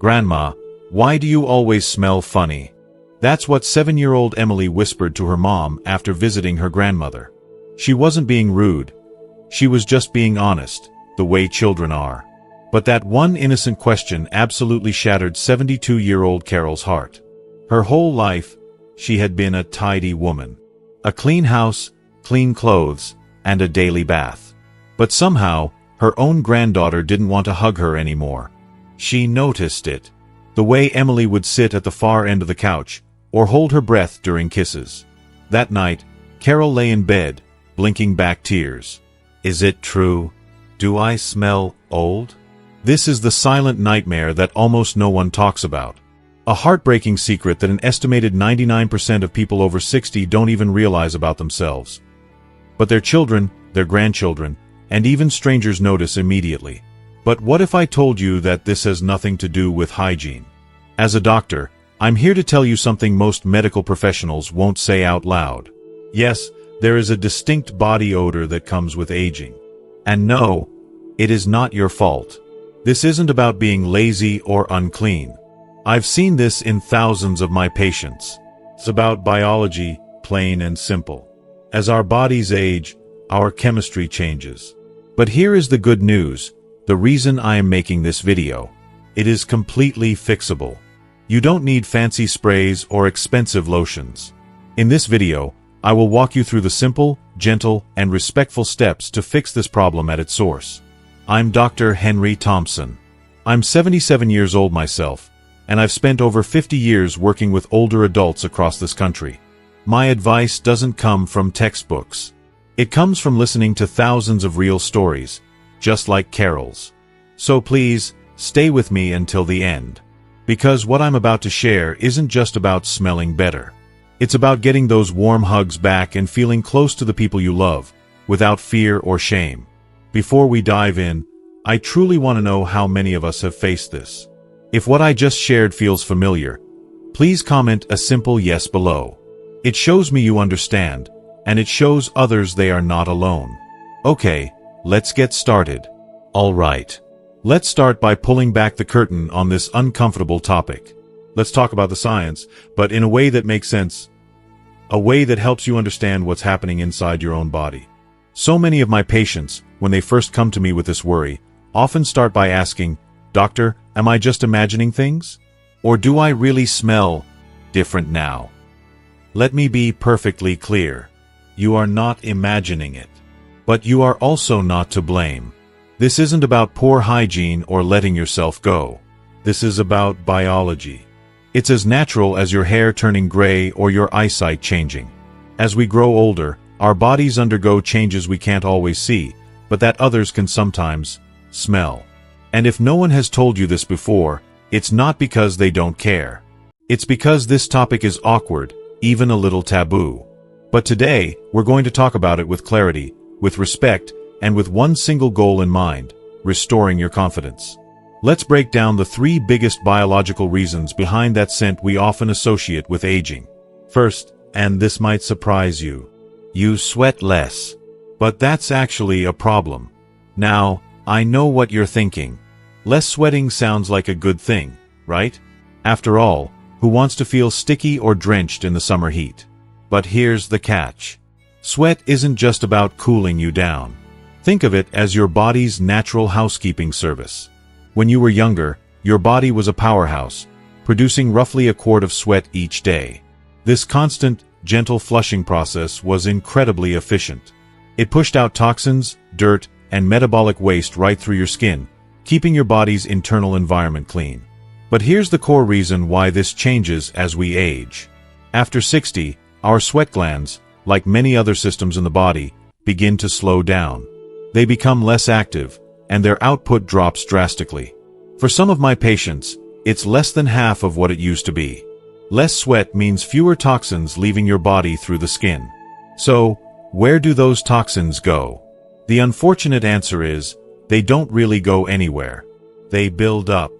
"Grandma, why do you always smell funny?" That's what 7-year-old Emily whispered to her mom after visiting her grandmother. She wasn't being rude. She was just being honest, the way children are. But that one innocent question absolutely shattered 72-year-old Carol's heart. Her whole life, she had been a tidy woman. A clean house, clean clothes, and a daily bath. But somehow, her own granddaughter didn't want to hug her anymore. She noticed it. The way Emily would sit at the far end of the couch, or hold her breath during kisses. That night, Carol lay in bed, blinking back tears. Is it true? Do I smell old? This is the silent nightmare that almost no one talks about. A heartbreaking secret that an estimated 99% of people over 60 don't even realize about themselves. But their children, their grandchildren, and even strangers notice immediately. But what if I told you that this has nothing to do with hygiene? As a doctor, I'm here to tell you something most medical professionals won't say out loud. Yes, there is a distinct body odor that comes with aging. And no, it is not your fault. This isn't about being lazy or unclean. I've seen this in thousands of my patients. It's about biology, plain and simple. As our bodies age, our chemistry changes. But here is the good news, the reason I am making this video. It is completely fixable. You don't need fancy sprays or expensive lotions. In this video, I will walk you through the simple, gentle, and respectful steps to fix this problem at its source. I'm Dr. Henry Thompson. I'm 77 years old myself, and I've spent over 50 years working with older adults across this country. My advice doesn't come from textbooks. It comes from listening to thousands of real stories, just like Carol's. So please, stay with me until the end. Because what I'm about to share isn't just about smelling better. It's about getting those warm hugs back and feeling close to the people you love, without fear or shame. Before we dive in, I truly want to know how many of us have faced this. If what I just shared feels familiar, please comment a simple yes below. It shows me you understand, and it shows others they are not alone. Okay, let's get started. Alright. Let's start by pulling back the curtain on this uncomfortable topic. Let's talk about the science, but in a way that makes sense. A way that helps you understand what's happening inside your own body. So many of my patients, when they first come to me with this worry, often start by asking, "Doctor, am I just imagining things? Or do I really smell different now?" Let me be perfectly clear. You are not imagining it. But you are also not to blame. This isn't about poor hygiene or letting yourself go. This is about biology. It's as natural as your hair turning gray or your eyesight changing. As we grow older, our bodies undergo changes we can't always see, but that others can sometimes smell. And if no one has told you this before, it's not because they don't care. It's because this topic is awkward, even a little taboo. But today, we're going to talk about it with clarity, with respect, and with one single goal in mind: restoring your confidence. Let's break down the 3 biggest biological reasons behind that scent we often associate with aging. First, and this might surprise you, you sweat less. But that's actually a problem. Now, I know what you're thinking. Less sweating sounds like a good thing, right? After all, who wants to feel sticky or drenched in the summer heat? But here's the catch. Sweat isn't just about cooling you down. Think of it as your body's natural housekeeping service. When you were younger, your body was a powerhouse, producing roughly a quart of sweat each day. This constant, gentle flushing process was incredibly efficient. It pushed out toxins, dirt, and metabolic waste right through your skin, keeping your body's internal environment clean. But here's the core reason why this changes as we age. After 60, our sweat glands, like many other systems in the body, begin to slow down. They become less active, and their output drops drastically. For some of my patients, it's less than half of what it used to be. Less sweat means fewer toxins leaving your body through the skin. So, where do those toxins go? The unfortunate answer is, they don't really go anywhere. They build up.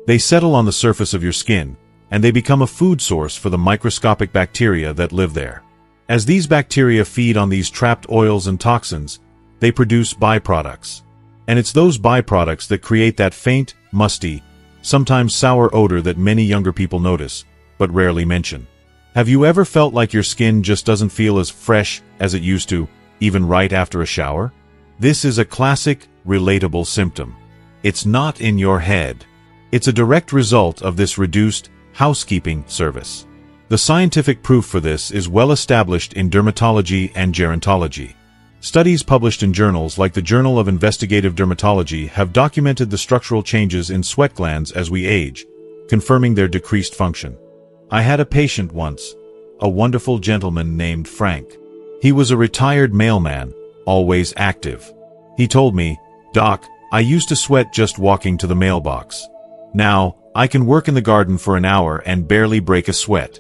They settle on the surface of your skin, and they become a food source for the microscopic bacteria that live there. As these bacteria feed on these trapped oils and toxins, they produce byproducts. And it's those byproducts that create that faint, musty, sometimes sour odor that many younger people notice, but rarely mention. Have you ever felt like your skin just doesn't feel as fresh as it used to, even right after a shower? This is a classic, relatable symptom. It's not in your head. It's a direct result of this reduced housekeeping service. The scientific proof for this is well established in dermatology and gerontology. Studies published in journals like the Journal of Investigative Dermatology have documented the structural changes in sweat glands as we age, confirming their decreased function. I had a patient once, a wonderful gentleman named Frank. He was a retired mailman, always active. He told me, "Doc, I used to sweat just walking to the mailbox. Now, I can work in the garden for an hour and barely break a sweat."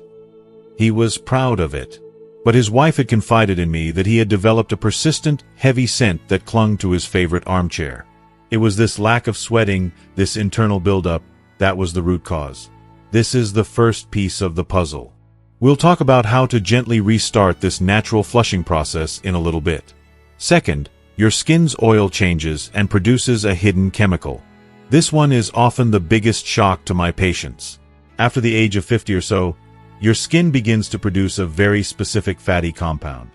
He was proud of it. But his wife had confided in me that he had developed a persistent, heavy scent that clung to his favorite armchair. It was this lack of sweating, this internal buildup, that was the root cause. This is the first piece of the puzzle. We'll talk about how to gently restart this natural flushing process in a little bit. Second, your skin's oil changes and produces a hidden chemical. This one is often the biggest shock to my patients. After the age of 50 or so, your skin begins to produce a very specific fatty compound.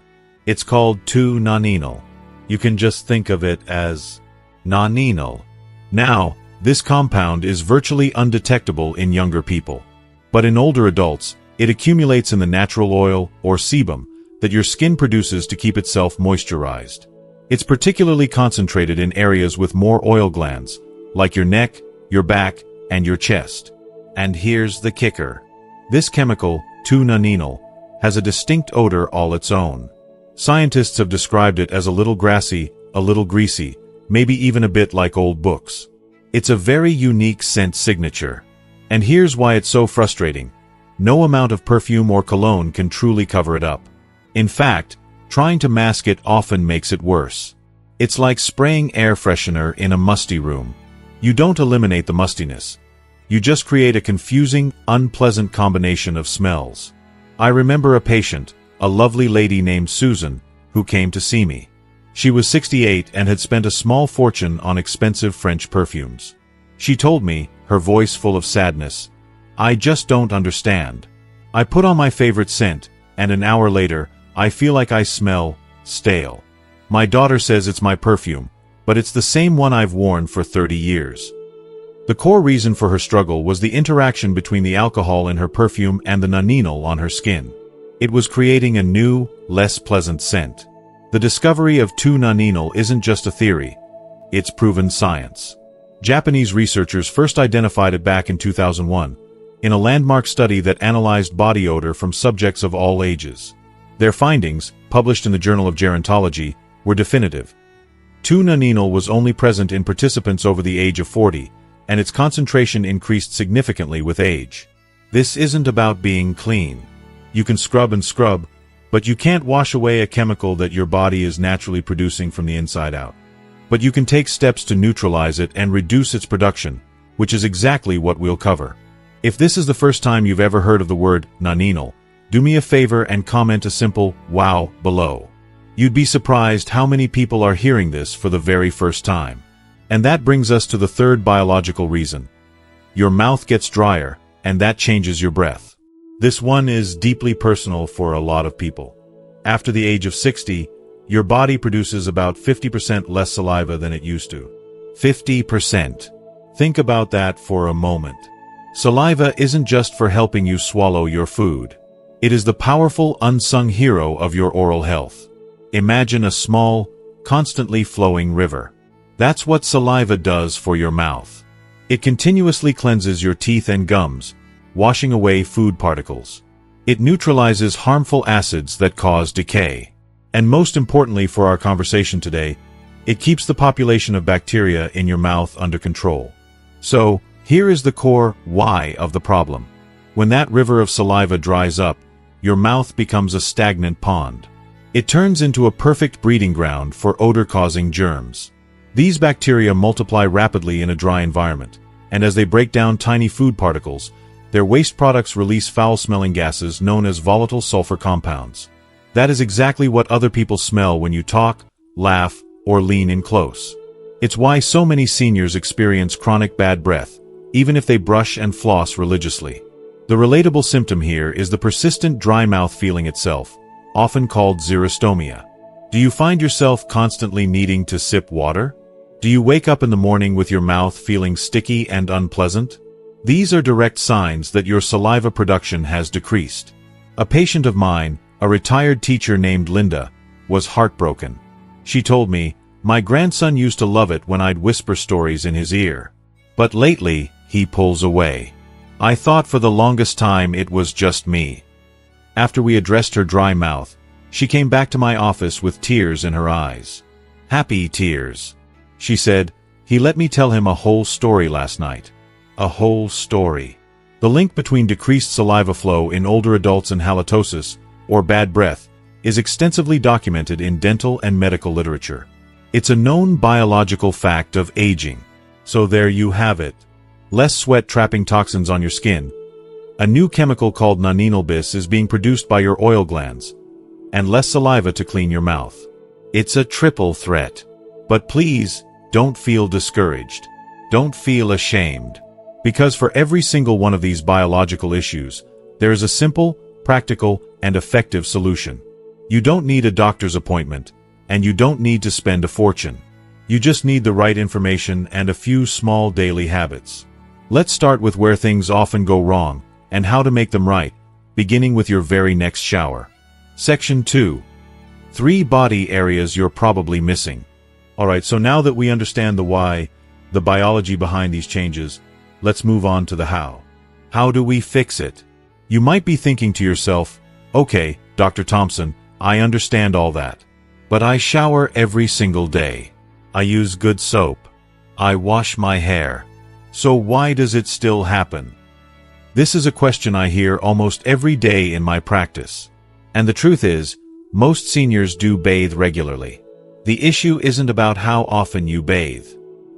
It's called 2-nonenal. You can just think of it as nonenal. Now, this compound is virtually undetectable in younger people. But in older adults, it accumulates in the natural oil, or sebum, that your skin produces to keep itself moisturized. It's particularly concentrated in areas with more oil glands, like your neck, your back, and your chest. And here's the kicker. This chemical, 2-nonenal, has a distinct odor all its own. Scientists have described it as a little grassy, a little greasy, maybe even a bit like old books. It's a very unique scent signature. And here's why it's so frustrating. No amount of perfume or cologne can truly cover it up. In fact, trying to mask it often makes it worse. It's like spraying air freshener in a musty room. You don't eliminate the mustiness. You just create a confusing, unpleasant combination of smells. I remember a patient, a lovely lady named Susan, who came to see me. She was 68 and had spent a small fortune on expensive French perfumes. She told me, her voice full of sadness, "I just don't understand. I put on my favorite scent, and an hour later, I feel like I smell stale. My daughter says it's my perfume, but it's the same one I've worn for 30 years. The core reason for her struggle was the interaction between the alcohol in her perfume and the nonenal on her skin. It was creating a new, less pleasant scent. The discovery of 2-nonenal isn't just a theory. It's proven science. Japanese researchers first identified it back in 2001, in a landmark study that analyzed body odor from subjects of all ages. Their findings, published in the Journal of Gerontology, were definitive. 2-nonenal was only present in participants over the age of 40, and its concentration increased significantly with age. This isn't about being clean. You can scrub and scrub, but you can't wash away a chemical that your body is naturally producing from the inside out. But you can take steps to neutralize it and reduce its production, which is exactly what we'll cover. If this is the first time you've ever heard of the word nonenal, do me a favor and comment a simple "wow" below. You'd be surprised how many people are hearing this for the very first time. And that brings us to the third biological reason. Your mouth gets drier, and that changes your breath. This one is deeply personal for a lot of people. After the age of 60, your body produces about 50% less saliva than it used to. 50%. Think about that for a moment. Saliva isn't just for helping you swallow your food. It is the powerful, unsung hero of your oral health. Imagine a small, constantly flowing river. That's what saliva does for your mouth. It continuously cleanses your teeth and gums, washing away food particles. It neutralizes harmful acids that cause decay. And most importantly for our conversation today, it keeps the population of bacteria in your mouth under control. So, here is the core why of the problem. When that river of saliva dries up, your mouth becomes a stagnant pond. It turns into a perfect breeding ground for odor-causing germs. These bacteria multiply rapidly in a dry environment, and as they break down tiny food particles, their waste products release foul-smelling gases known as volatile sulfur compounds. That is exactly what other people smell when you talk, laugh, or lean in close. It's why so many seniors experience chronic bad breath, even if they brush and floss religiously. The relatable symptom here is the persistent dry mouth feeling itself, often called xerostomia. Do you find yourself constantly needing to sip water? Do you wake up in the morning with your mouth feeling sticky and unpleasant? These are direct signs that your saliva production has decreased. A patient of mine, a retired teacher named Linda, was heartbroken. She told me, "My grandson used to love it when I'd whisper stories in his ear. But lately, he pulls away. I thought for the longest time it was just me." After we addressed her dry mouth, she came back to my office with tears in her eyes. Happy tears. She said, "He let me tell him a whole story last night." A whole story. The link between decreased saliva flow in older adults and halitosis, or bad breath, is extensively documented in dental and medical literature. It's a known biological fact of aging. So there you have it. Less sweat trapping toxins on your skin. A new chemical called nonenal is being produced by your oil glands, and less saliva to clean your mouth. It's a triple threat. But please, don't feel discouraged. Don't feel ashamed. Because for every single one of these biological issues, there is a simple, practical, and effective solution. You don't need a doctor's appointment, and you don't need to spend a fortune. You just need the right information and a few small daily habits. Let's start with where things often go wrong, and how to make them right, beginning with your very next shower. Section 2. 3 body areas you're probably missing. Alright, so now that we understand the why, the biology behind these changes, let's move on to the how. How do we fix it? You might be thinking to yourself, "Okay, Dr. Thompson, I understand all that. But I shower every single day. I use good soap. I wash my hair. So why does it still happen?" This is a question I hear almost every day in my practice. And the truth is, most seniors do bathe regularly. The issue isn't about how often you bathe.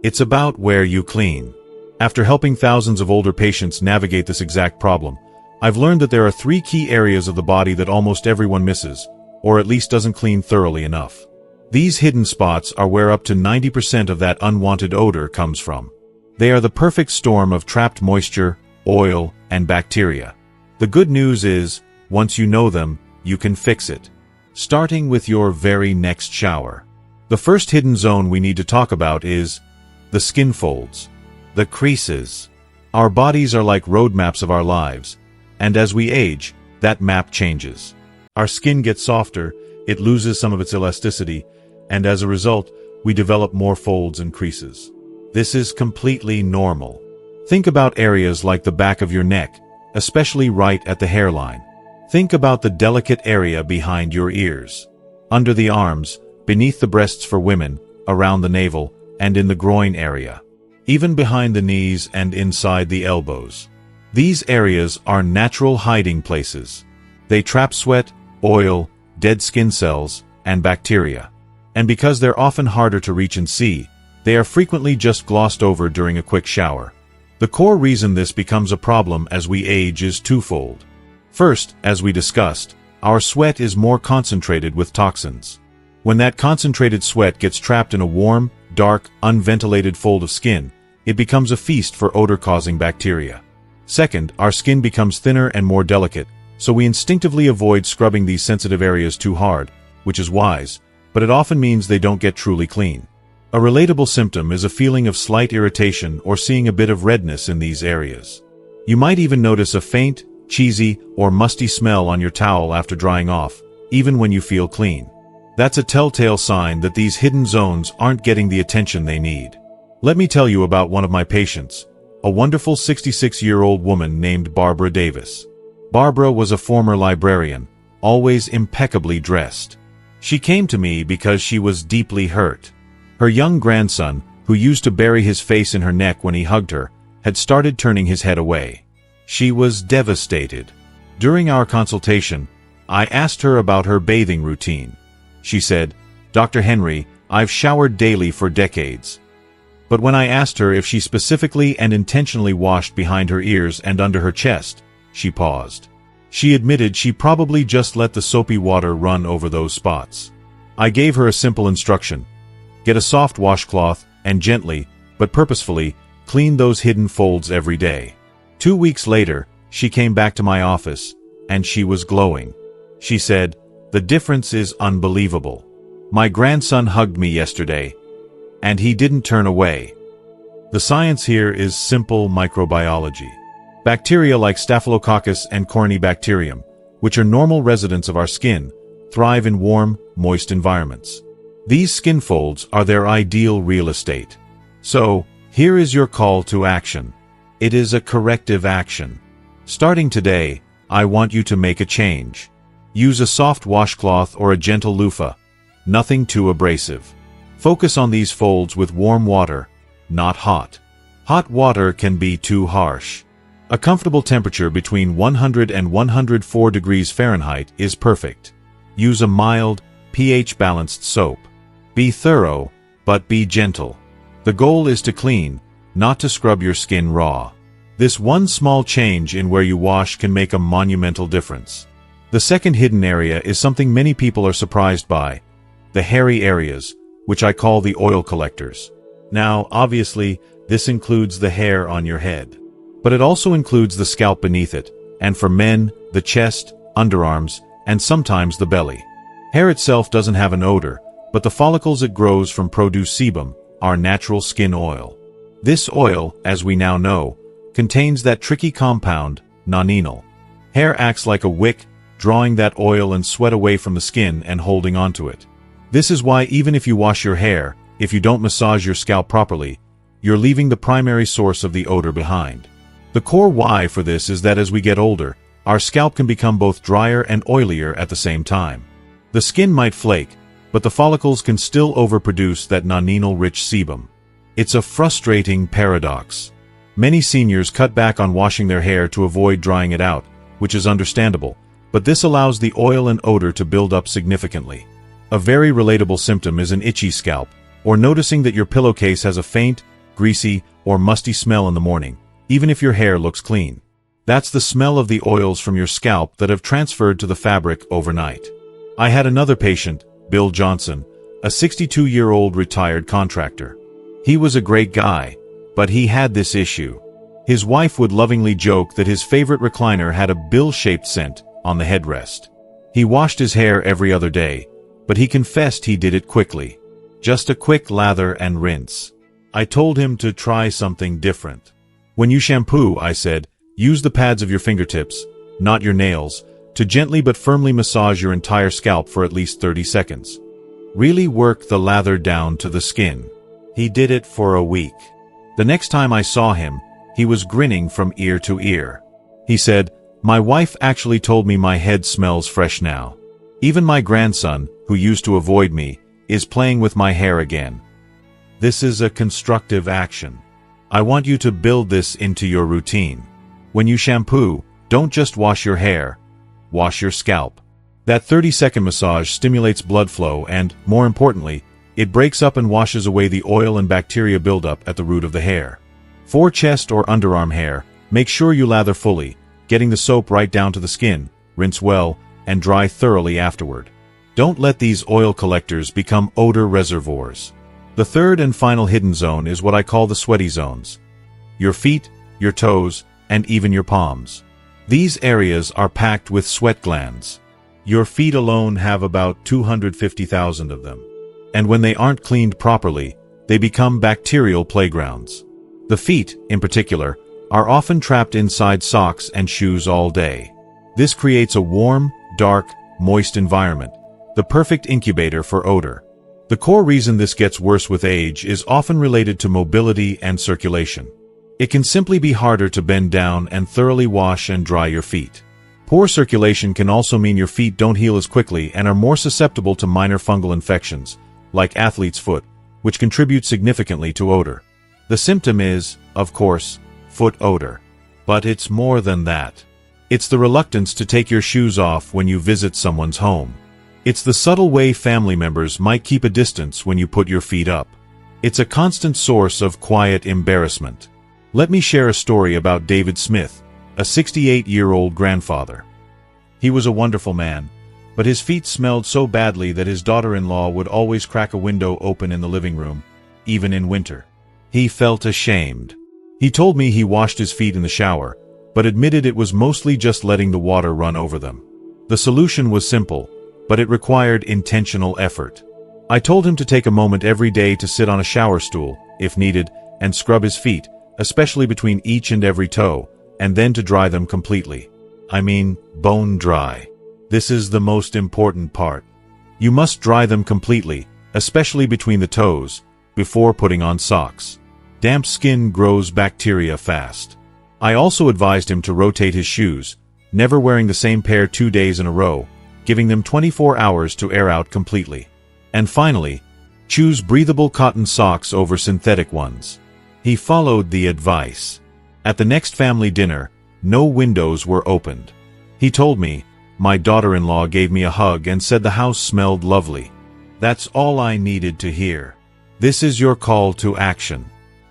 It's about where you clean. After helping thousands of older patients navigate this exact problem, I've learned that there are 3 key areas of the body that almost everyone misses, or at least doesn't clean thoroughly enough. These hidden spots are where up to 90% of that unwanted odor comes from. They are the perfect storm of trapped moisture, oil, and bacteria. The good news is, once you know them, you can fix it. Starting with your very next shower. The first hidden zone we need to talk about is the skin folds, the creases. Our bodies are like road maps of our lives, and as we age, that map changes. Our skin gets softer, it loses some of its elasticity, and as a result, we develop more folds and creases. This is completely normal. Think about areas like the back of your neck, especially right at the hairline. Think about the delicate area behind your ears, under the arms, beneath the breasts for women, around the navel, and in the groin area, even behind the knees and inside the elbows. These areas are natural hiding places. They trap sweat, oil, dead skin cells, and bacteria. And because they're often harder to reach and see, they are frequently just glossed over during a quick shower. The core reason this becomes a problem as we age is twofold. First, as we discussed, our sweat is more concentrated with toxins. When that concentrated sweat gets trapped in a warm, dark, unventilated fold of skin, it becomes a feast for odor-causing bacteria. Second, our skin becomes thinner and more delicate, so we instinctively avoid scrubbing these sensitive areas too hard, which is wise, but it often means they don't get truly clean. A relatable symptom is a feeling of slight irritation or seeing a bit of redness in these areas. You might even notice a faint, cheesy, or musty smell on your towel after drying off, even when you feel clean. That's a telltale sign that these hidden zones aren't getting the attention they need. Let me tell you about one of my patients, a wonderful 66-year-old woman named Barbara Davis. Barbara was a former librarian, always impeccably dressed. She came to me because she was deeply hurt. Her young grandson, who used to bury his face in her neck when he hugged her, had started turning his head away. She was devastated. During our consultation, I asked her about her bathing routine. She said, "Dr. Henry, I've showered daily for decades." But when I asked her if she specifically and intentionally washed behind her ears and under her chest, she paused. She admitted she probably just let the soapy water run over those spots. I gave her a simple instruction. Get a soft washcloth and gently, but purposefully, cleaned those hidden folds every day. 2 weeks later, she came back to my office, and she was glowing. She said, "The difference is unbelievable. My grandson hugged me yesterday, and he didn't turn away." The science here is simple microbiology. Bacteria like Staphylococcus and Corynebacterium, which are normal residents of our skin, thrive in warm, moist environments. These skin folds are their ideal real estate. So, here is your call to action. It is a corrective action. Starting today, I want you to make a change. Use a soft washcloth or a gentle loofah. Nothing too abrasive. Focus on these folds with warm water, not hot. Hot water can be too harsh. A comfortable temperature between 100 and 104 degrees Fahrenheit is perfect. Use a mild, pH-balanced soap. Be thorough, but be gentle. The goal is to clean, not to scrub your skin raw. This one small change in where you wash can make a monumental difference. The second hidden area is something many people are surprised by: the hairy areas, which I call the oil collectors. Now, obviously, this includes the hair on your head. But it also includes the scalp beneath it, and for men, the chest, underarms, and sometimes the belly. Hair itself doesn't have an odor, but the follicles it grows from produce sebum, our natural skin oil. This oil, as we now know, contains that tricky compound, nonenal. Hair acts like a wick, drawing that oil and sweat away from the skin and holding onto it. This is why even if you wash your hair, if you don't massage your scalp properly, you're leaving the primary source of the odor behind. The core why for this is that as we get older, our scalp can become both drier and oilier at the same time. The skin might flake, but the follicles can still overproduce that nonenal-rich sebum. It's a frustrating paradox. Many seniors cut back on washing their hair to avoid drying it out, which is understandable, but this allows the oil and odor to build up significantly. A very relatable symptom is an itchy scalp, or noticing that your pillowcase has a faint, greasy, or musty smell in the morning, even if your hair looks clean. That's the smell of the oils from your scalp that have transferred to the fabric overnight. I had another patient, Bill Johnson, a 62-year-old retired contractor. He was a great guy, but he had this issue. His wife would lovingly joke that his favorite recliner had a bill-shaped scent on the headrest. He washed his hair every other day, but he confessed he did it quickly. Just a quick lather and rinse. I told him to try something different. When you shampoo, I said, use the pads of your fingertips, not your nails, to gently but firmly massage your entire scalp for at least 30 seconds. Really work the lather down to the skin. He did it for a week. The next time I saw him, he was grinning from ear to ear. He said, "My wife actually told me my head smells fresh now. Even my grandson, who used to avoid me, is playing with my hair again." This is a constructive action. I want you to build this into your routine. When you shampoo, don't just wash your hair, wash your scalp. That 30-second massage stimulates blood flow and, more importantly, it breaks up and washes away the oil and bacteria buildup at the root of the hair. For chest or underarm hair, make sure you lather fully, getting the soap right down to the skin, rinse well, and dry thoroughly afterward. Don't let these oil collectors become odor reservoirs. The third and final hidden zone is what I call the sweaty zones. Your feet, your toes, and even your palms. These areas are packed with sweat glands. Your feet alone have about 250,000 of them. And when they aren't cleaned properly, they become bacterial playgrounds. The feet, in particular, are often trapped inside socks and shoes all day. This creates a warm, dark, moist environment, the perfect incubator for odor. The core reason this gets worse with age is often related to mobility and circulation. It can simply be harder to bend down and thoroughly wash and dry your feet. Poor circulation can also mean your feet don't heal as quickly and are more susceptible to minor fungal infections, like athlete's foot, which contribute significantly to odor. The symptom is, of course, foot odor. But it's more than that. It's the reluctance to take your shoes off when you visit someone's home. It's the subtle way family members might keep a distance when you put your feet up. It's a constant source of quiet embarrassment. Let me share a story about David Smith, a 68-year-old grandfather. He was a wonderful man, but his feet smelled so badly that his daughter-in-law would always crack a window open in the living room, even in winter. He felt ashamed. He told me he washed his feet in the shower, but admitted it was mostly just letting the water run over them. The solution was simple, but it required intentional effort. I told him to take a moment every day to sit on a shower stool, if needed, and scrub his feet, especially between each and every toe, and then to dry them completely. I mean, bone dry. This is the most important part. You must dry them completely, especially between the toes, before putting on socks. Damp skin grows bacteria fast. I also advised him to rotate his shoes, never wearing the same pair 2 days in a row, giving them 24 hours to air out completely. And finally, choose breathable cotton socks over synthetic ones. He followed the advice. At the next family dinner, no windows were opened. He told me, my daughter-in-law gave me a hug and said the house smelled lovely. That's all I needed to hear. This is your call to action.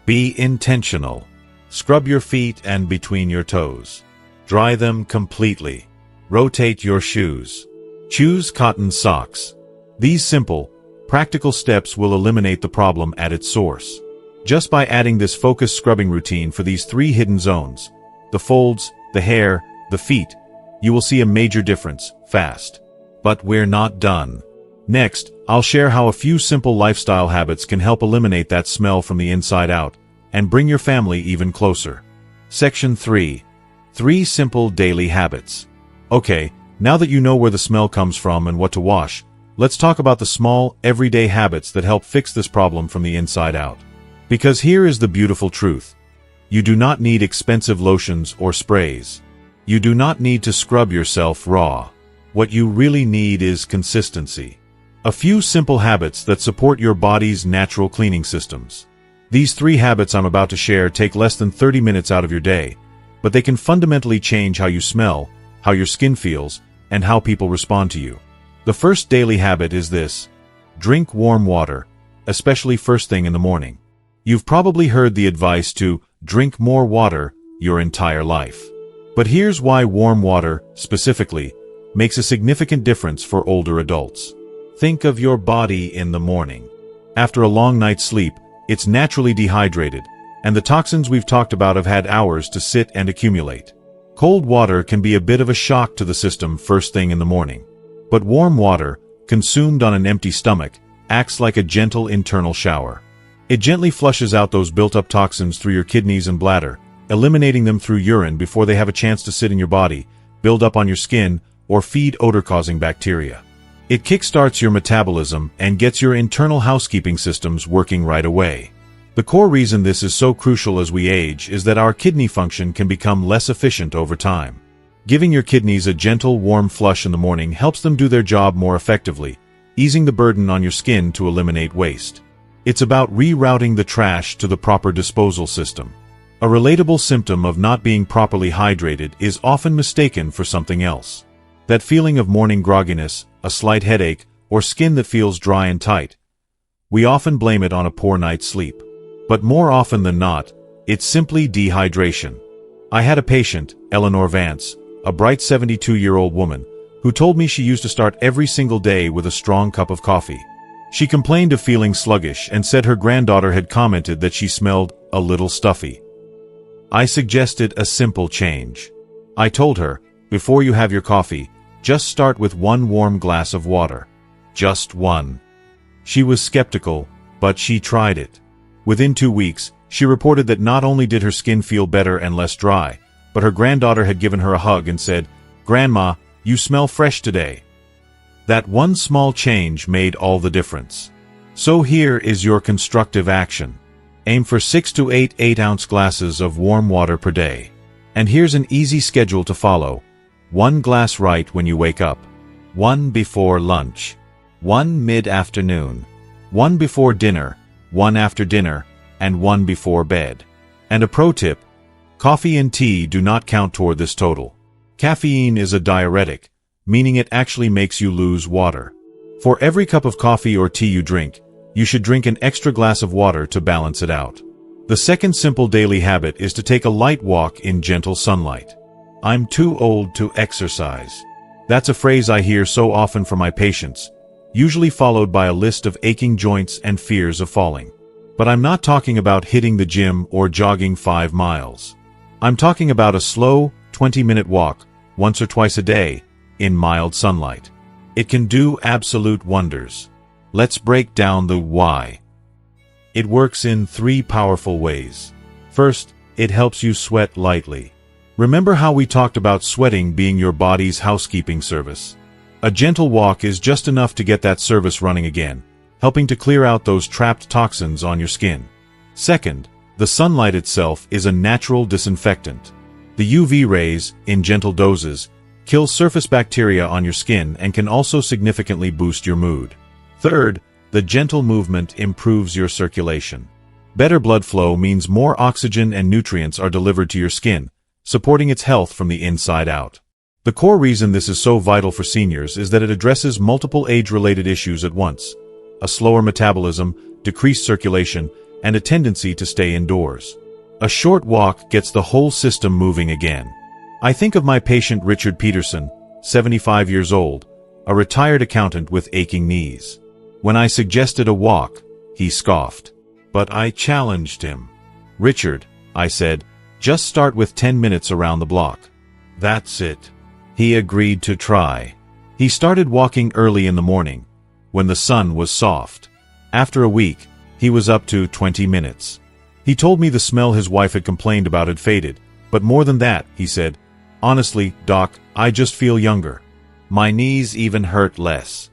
Be intentional. Scrub your feet and between your toes. Dry them completely. Rotate your shoes. Choose cotton socks. These simple, practical steps will eliminate the problem at its source. Just by adding this focused scrubbing routine for these 3 hidden zones, the folds, the hair, the feet, you will see a major difference, fast. But we're not done. Next, I'll share how a few simple lifestyle habits can help eliminate that smell from the inside out, and bring your family even closer. Section 3. 3 simple daily habits. Okay, now that you know where the smell comes from and what to wash, let's talk about the small, everyday habits that help fix this problem from the inside out. Because here is the beautiful truth. You do not need expensive lotions or sprays. You do not need to scrub yourself raw. What you really need is consistency. A few simple habits that support your body's natural cleaning systems. These 3 habits I'm about to share take less than 30 minutes out of your day, but they can fundamentally change how you smell, how your skin feels, and how people respond to you. The first daily habit is this: drink warm water, especially first thing in the morning. You've probably heard the advice to drink more water your entire life. But here's why warm water, specifically, makes a significant difference for older adults. Think of your body in the morning. After a long night's sleep, it's naturally dehydrated, and the toxins we've talked about have had hours to sit and accumulate. Cold water can be a bit of a shock to the system first thing in the morning. But warm water, consumed on an empty stomach, acts like a gentle internal shower. It gently flushes out those built-up toxins through your kidneys and bladder, eliminating them through urine before they have a chance to sit in your body, build up on your skin, or feed odor-causing bacteria. It kickstarts your metabolism and gets your internal housekeeping systems working right away. The core reason this is so crucial as we age is that our kidney function can become less efficient over time. Giving your kidneys a gentle, warm flush in the morning helps them do their job more effectively, easing the burden on your skin to eliminate waste. It's about rerouting the trash to the proper disposal system. A relatable symptom of not being properly hydrated is often mistaken for something else. That feeling of morning grogginess, a slight headache, or skin that feels dry and tight. We often blame it on a poor night's sleep. But more often than not, it's simply dehydration. I had a patient, Eleanor Vance, a bright 72-year-old woman, who told me she used to start every single day with a strong cup of coffee. She complained of feeling sluggish and said her granddaughter had commented that she smelled a little stuffy. I suggested a simple change. I told her, before you have your coffee, just start with 1 warm glass of water. Just 1. She was skeptical, but she tried it. Within 2 weeks, she reported that not only did her skin feel better and less dry, but her granddaughter had given her a hug and said, "Grandma, you smell fresh today." That one small change made all the difference. So here is your constructive action. Aim for 6 to 8 8-ounce glasses of warm water per day. And here's an easy schedule to follow. 1 glass right when you wake up. 1 before lunch. 1 mid-afternoon. 1 before dinner. 1 after dinner. And 1 before bed. And a pro tip: coffee and tea do not count toward this total. Caffeine is a diuretic, meaning it actually makes you lose water. For every cup of coffee or tea you drink, you should drink an extra glass of water to balance it out. The second simple daily habit is to take a light walk in gentle sunlight. "I'm too old to exercise." That's a phrase I hear so often from my patients, usually followed by a list of aching joints and fears of falling. But I'm not talking about hitting the gym or jogging 5 miles. I'm talking about a slow, 20-minute walk, once or twice a day, in mild sunlight. It can do absolute wonders. Let's break down the why. It works in 3 powerful ways. First, it helps you sweat lightly. Remember how we talked about sweating being your body's housekeeping service? A gentle walk is just enough to get that service running again, helping to clear out those trapped toxins on your skin. Second, the sunlight itself is a natural disinfectant. The UV rays, in gentle doses, kill surface bacteria on your skin and can also significantly boost your mood. Third, the gentle movement improves your circulation. Better blood flow means more oxygen and nutrients are delivered to your skin, supporting its health from the inside out. The core reason this is so vital for seniors is that it addresses multiple age-related issues at once: a slower metabolism, decreased circulation, and a tendency to stay indoors. A short walk gets the whole system moving again. I think of my patient Richard Peterson, 75 years old, a retired accountant with aching knees. When I suggested a walk, he scoffed. But I challenged him. "Richard," I said, "just start with 10 minutes around the block." That's it. He agreed to try. He started walking early in the morning, when the sun was soft. After a week, he was up to 20 minutes. He told me the smell his wife had complained about had faded, but more than that, he said, "Honestly, Doc, I just feel younger. My knees even hurt less."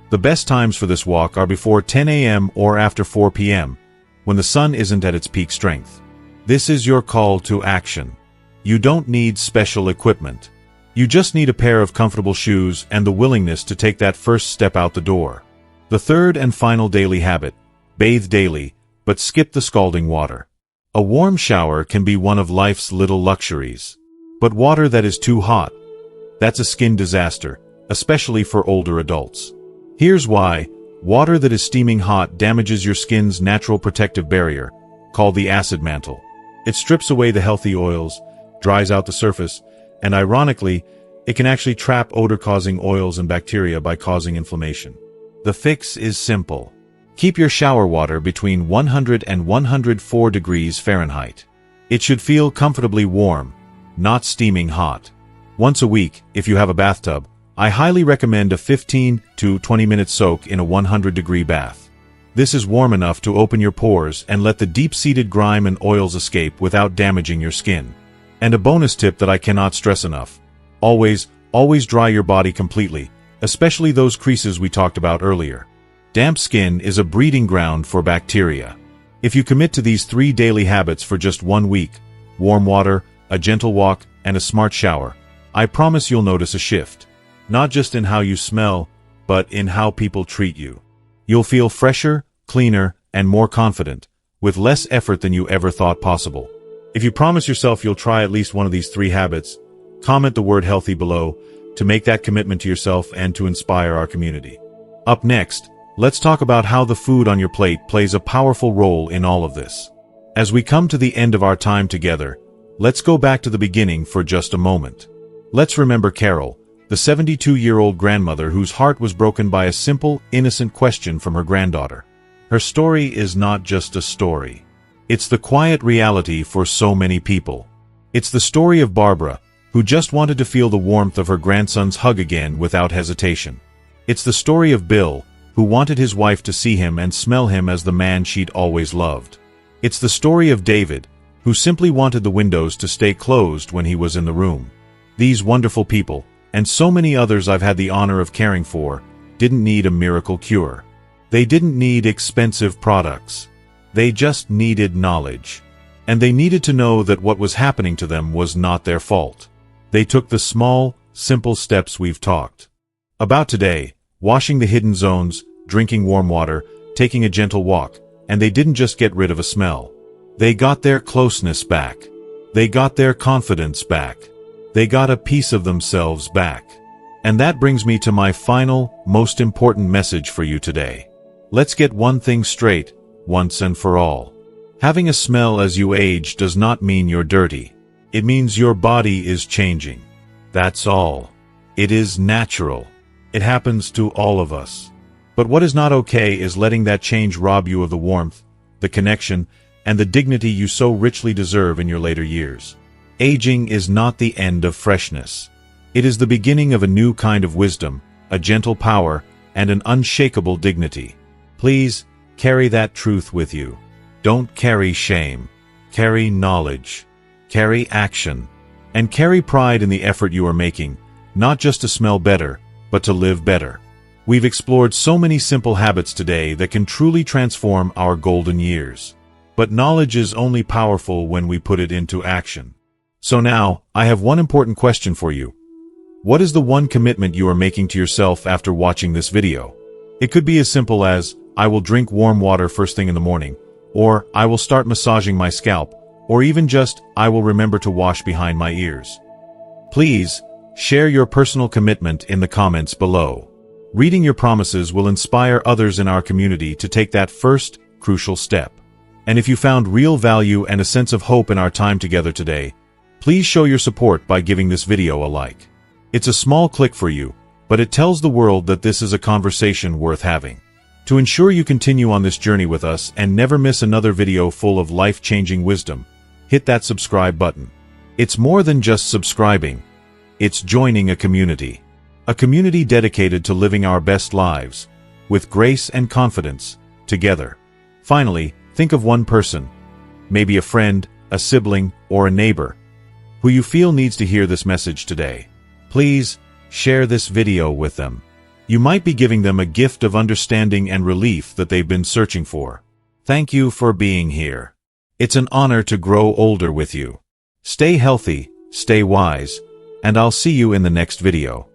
The best times for this walk are before 10 a.m. or after 4 p.m., when the sun isn't at its peak strength. This is your call to action. You don't need special equipment. You just need a pair of comfortable shoes and the willingness to take that first step out the door. The third and final daily habit: bathe daily, but skip the scalding water. A warm shower can be one of life's little luxuries. But water that is too hot, that's a skin disaster, especially for older adults. Here's why. Water that is steaming hot damages your skin's natural protective barrier, called the acid mantle. It strips away the healthy oils, dries out the surface, and ironically, it can actually trap odor-causing oils and bacteria by causing inflammation. The fix is simple. Keep your shower water between 100 and 104 degrees Fahrenheit. It should feel comfortably warm, not steaming hot. Once a week, if you have a bathtub, I highly recommend a 15 to 20-minute soak in a 100-degree bath. This is warm enough to open your pores and let the deep-seated grime and oils escape without damaging your skin. And a bonus tip that I cannot stress enough: always dry your body completely, especially those creases we talked about earlier. Damp skin is a breeding ground for bacteria. If you commit to these 3 daily habits for just 1 week, warm water, a gentle walk, and a smart shower, I promise you'll notice a shift. Not just in how you smell, but in how people treat you. You'll feel fresher, cleaner, and more confident, with less effort than you ever thought possible. If you promise yourself you'll try at least one of these 3 habits, comment the word healthy below to make that commitment to yourself and to inspire our community. Up next, let's talk about how the food on your plate plays a powerful role in all of this. As we come to the end of our time together, let's go back to the beginning for just a moment. Let's remember Carol, the 72-year-old grandmother whose heart was broken by a simple, innocent question from her granddaughter. Her story is not just a story. It's the quiet reality for so many people. It's the story of Barbara, who just wanted to feel the warmth of her grandson's hug again without hesitation. It's the story of Bill, who wanted his wife to see him and smell him as the man she'd always loved. It's the story of David, who simply wanted the windows to stay closed when he was in the room. These wonderful people, and so many others I've had the honor of caring for, didn't need a miracle cure. They didn't need expensive products. They just needed knowledge. And they needed to know that what was happening to them was not their fault. They took the small, simple steps we've talked about today: washing the hidden zones, drinking warm water, taking a gentle walk, and they didn't just get rid of a smell. They got their closeness back. They got their confidence back. They got a piece of themselves back. And that brings me to my final, most important message for you today. Let's get one thing straight, once and for all. Having a smell as you age does not mean you're dirty. It means your body is changing. That's all. It is natural. It happens to all of us. But what is not okay is letting that change rob you of the warmth, the connection, and the dignity you so richly deserve in your later years. Aging is not the end of freshness. It is the beginning of a new kind of wisdom, a gentle power, and an unshakable dignity. Please, carry that truth with you. Don't carry shame. Carry knowledge. Carry action. And carry pride in the effort you are making, not just to smell better, but to live better. We've explored so many simple habits today that can truly transform our golden years. But knowledge is only powerful when we put it into action. So now, I have one important question for you. What is the one commitment you are making to yourself after watching this video? It could be as simple as, I will drink warm water first thing in the morning, or I will start massaging my scalp, or even just, I will remember to wash behind my ears. Please, share your personal commitment in the comments below. Reading your promises will inspire others in our community to take that first, crucial step. And if you found real value and a sense of hope in our time together today, please show your support by giving this video a like. It's a small click for you, but it tells the world that this is a conversation worth having. To ensure you continue on this journey with us and never miss another video full of life-changing wisdom, hit that subscribe button. It's more than just subscribing. It's joining a community. A community dedicated to living our best lives, with grace and confidence, together. Finally, think of one person, maybe a friend, a sibling, or a neighbor, who you feel needs to hear this message today. Please, share this video with them. You might be giving them a gift of understanding and relief that they've been searching for. Thank you for being here. It's an honor to grow older with you. Stay healthy, stay wise, and I'll see you in the next video.